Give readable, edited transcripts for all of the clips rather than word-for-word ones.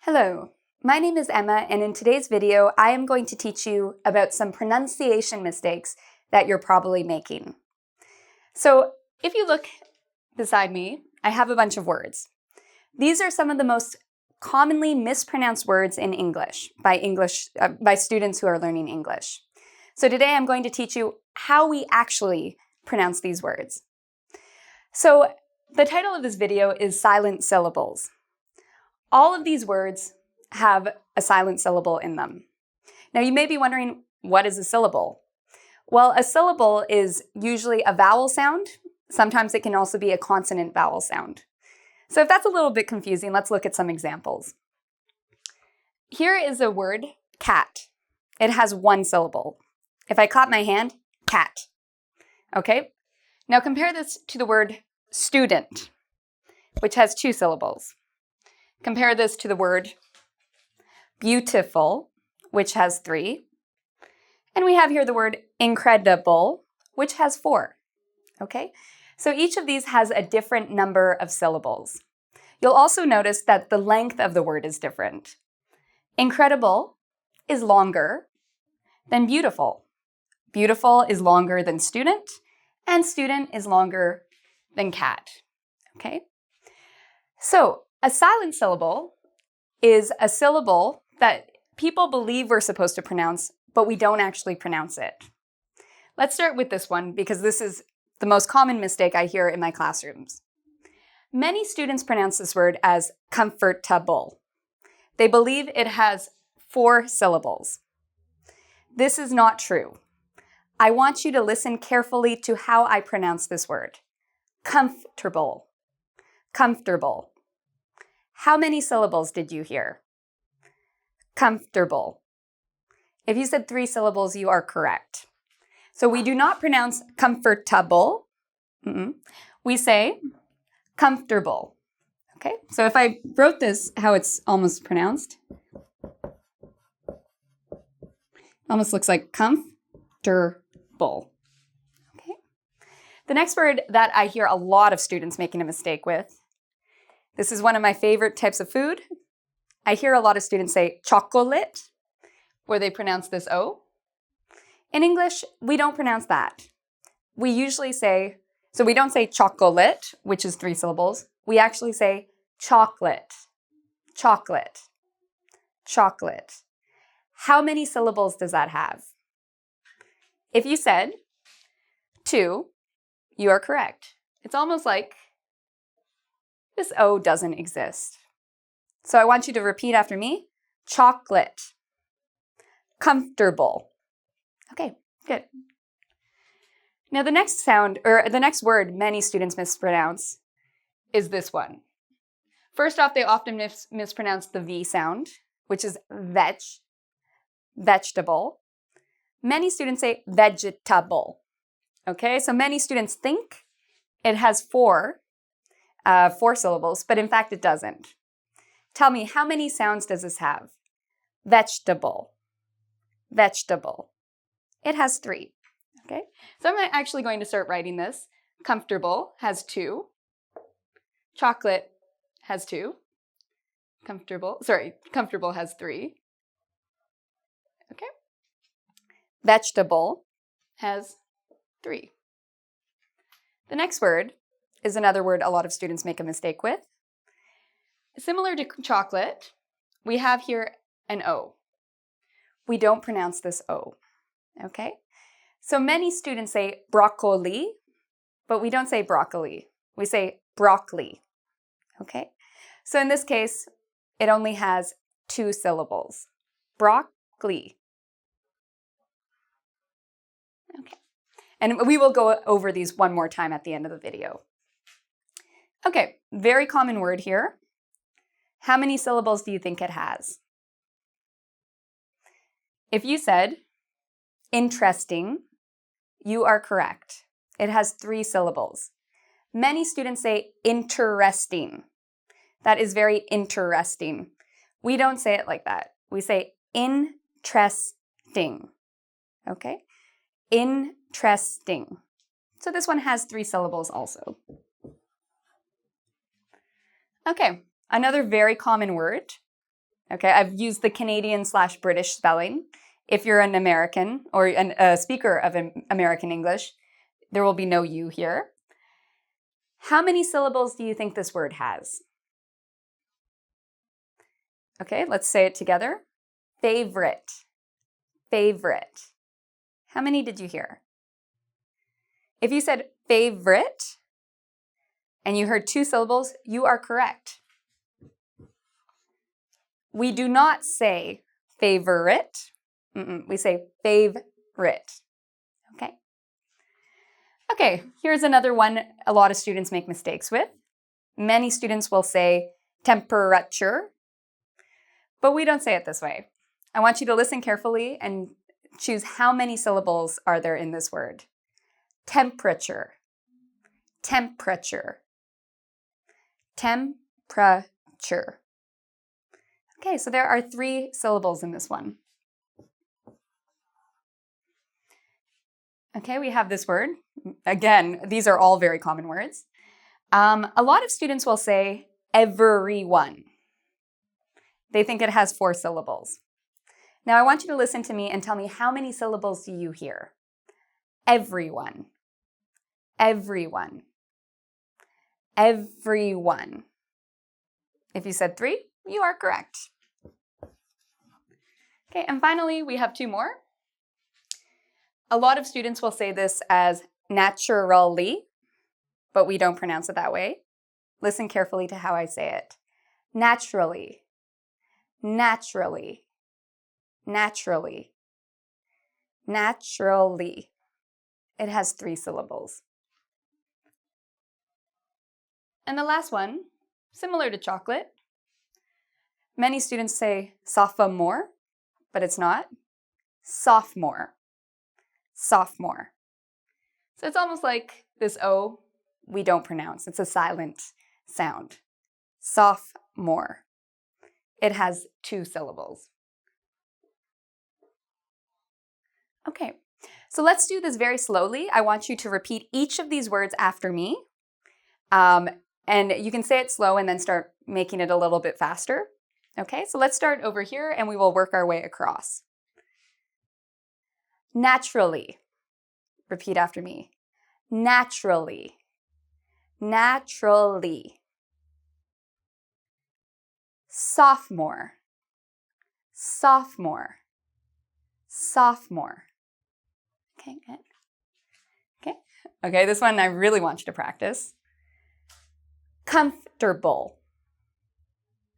Hello, my name is Emma, and in today's video, I am going to teach you about some pronunciation mistakes that you're probably making. So if you look beside me, I have a bunch of words. These are some of the most commonly mispronounced words in English by students who are learning English. So today I'm going to teach you how we actually pronounce these words. So the title of this video is Silent Syllables. All of these words have a silent syllable in them. Now you may be wondering, what is a syllable? Well, a syllable is usually a vowel sound. Sometimes it can also be a consonant vowel sound. So if that's a little bit confusing, let's look at some examples. Here is a word, cat. It has one syllable. If I clap my hand, cat. Okay? Now compare this to the word student, which has two syllables. Compare this to the word beautiful, which has three. And we have here the word incredible, which has four. Okay? So each of these has a different number of syllables. You'll also notice that the length of the word is different. Incredible is longer than beautiful. Beautiful is longer than student, and student is longer than cat. Okay? So a silent syllable is a syllable that people believe we're supposed to pronounce, but we don't actually pronounce it. Let's start with this one because this is the most common mistake I hear in my classrooms. Many students pronounce this word as comfortable. They believe it has 4 syllables. This is not true. I want you to listen carefully to how I pronounce this word. Comfortable. Comfortable. How many syllables did you hear? Comfortable. If you said 3 syllables, you are correct. So we do not pronounce comfortable. We say comfortable. Okay, so if I wrote this how it's almost pronounced, almost looks like comfortable. Okay. The next word that I hear a lot of students making a mistake with, this is one of my favorite types of food. I hear a lot of students say chocolate, where they pronounce this O. In English, we don't pronounce that. We usually say, so we don't say chocolate, which is 3 syllables. We actually say chocolate, chocolate, chocolate. How many syllables does that have? If you said 2, you are correct. It's almost like this O doesn't exist. So I want you to repeat after me. Chocolate. Comfortable. Okay, good. Now the next sound, or the next word many students mispronounce is this one. First off, they often mispronounce the V sound, which is vegetable. Many students say vegetable. Okay, so many students think it has 4 syllables, but in fact it doesn't. Tell me, how many sounds does this have? Vegetable. Vegetable. It has 3. Okay, so I'm actually going to start writing this. Comfortable has 2. Chocolate has 2. Comfortable has 3. Okay. Vegetable has 3. The next word is another word a lot of students make a mistake with. Similar to chocolate, we have here an O. We don't pronounce this O, okay? So many students say broccoli, but we don't say broccoli. We say broccoli, okay? So in this case, it only has 2 syllables. Broccoli. Okay. And we will go over these one more time at the end of the video. Okay, very common word here. How many syllables do you think it has? If you said interesting, you are correct. It has 3 syllables. Many students say interesting. That is very interesting. We don't say it like that. We say interesting. Okay? Interesting. So this one has 3 syllables also. Okay. Another very common word Okay, I've used the Canadian/British spelling. If you're an American or a speaker of American English, there will be no U here. How many syllables do you think this word has? Okay, let's say it together. Favorite, favorite. How many did you hear? If you said favorite and you heard 2 syllables, you are correct. We do not say favorite. We say favorite. Okay? Okay, here's another one a lot of students make mistakes with. Many students will say temperature, but we don't say it this way. I want you to listen carefully and choose how many syllables are there in this word. Temperature, temperature, temperature. Okay, so there are 3 syllables in this one. Okay, we have this word. Again, these are all very common words. A lot of students will say everyone. They think it has 4 syllables. Now I want you to listen to me and tell me how many syllables do you hear? Everyone, everyone, everyone. If you said 3, you are correct. Okay, and finally, we have 2 more. A lot of students will say this as naturally, but we don't pronounce it that way. Listen carefully to how I say it. Naturally, naturally, naturally, naturally. It has 3 syllables. And the last one, similar to chocolate. Many students say sophomore, but it's not. Sophomore, sophomore. So it's almost like this O we don't pronounce. It's a silent sound. Sophomore. It has 2 syllables. Okay, so let's do this very slowly. I want you to repeat each of these words after me. And you can say it slow and then start making it a little bit faster. Okay, so let's start over here and we will work our way across. Naturally. Repeat after me. Naturally. Naturally. Sophomore. Sophomore. Sophomore. Okay, good. Okay, this one I really want you to practice. Comfortable.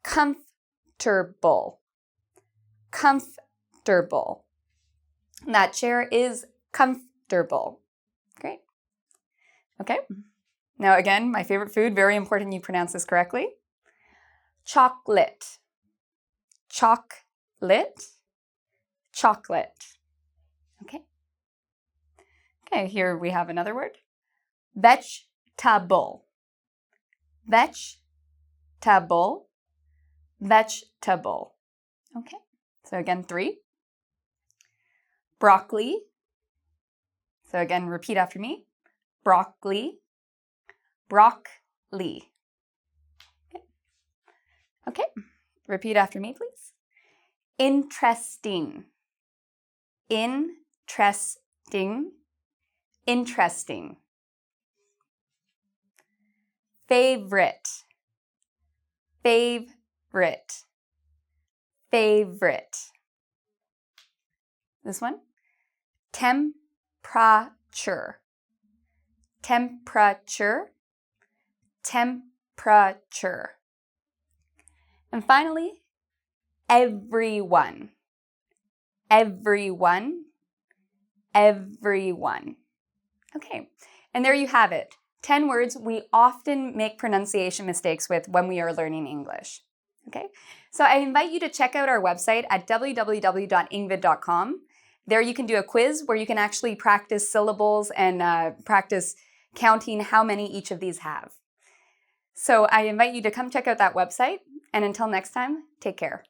Comfortable. Comfortable. That chair is comfortable. Great. Okay. Now again, my favorite food, very important you pronounce this correctly. Chocolate. Chocolate. Chocolate. Okay. Okay, here we have another word. Vegetable. Vegetable. Vegetable. Okay, so again, 3. Broccoli. So again, repeat after me. Broccoli. Broccoli. Okay, repeat after me, please. Interesting. Interesting. Interesting. Favorite. Favorite. Favorite. This one. Temperature. Temperature. Temperature. And finally, everyone. Everyone. Everyone. Okay, and there you have it. 10 words we often make pronunciation mistakes with when we are learning English. Okay, so I invite you to check out our website at www.engvid.com. There you can do a quiz where you can actually practice syllables and practice counting how many each of these have. So I invite you to come check out that website, and until next time, take care.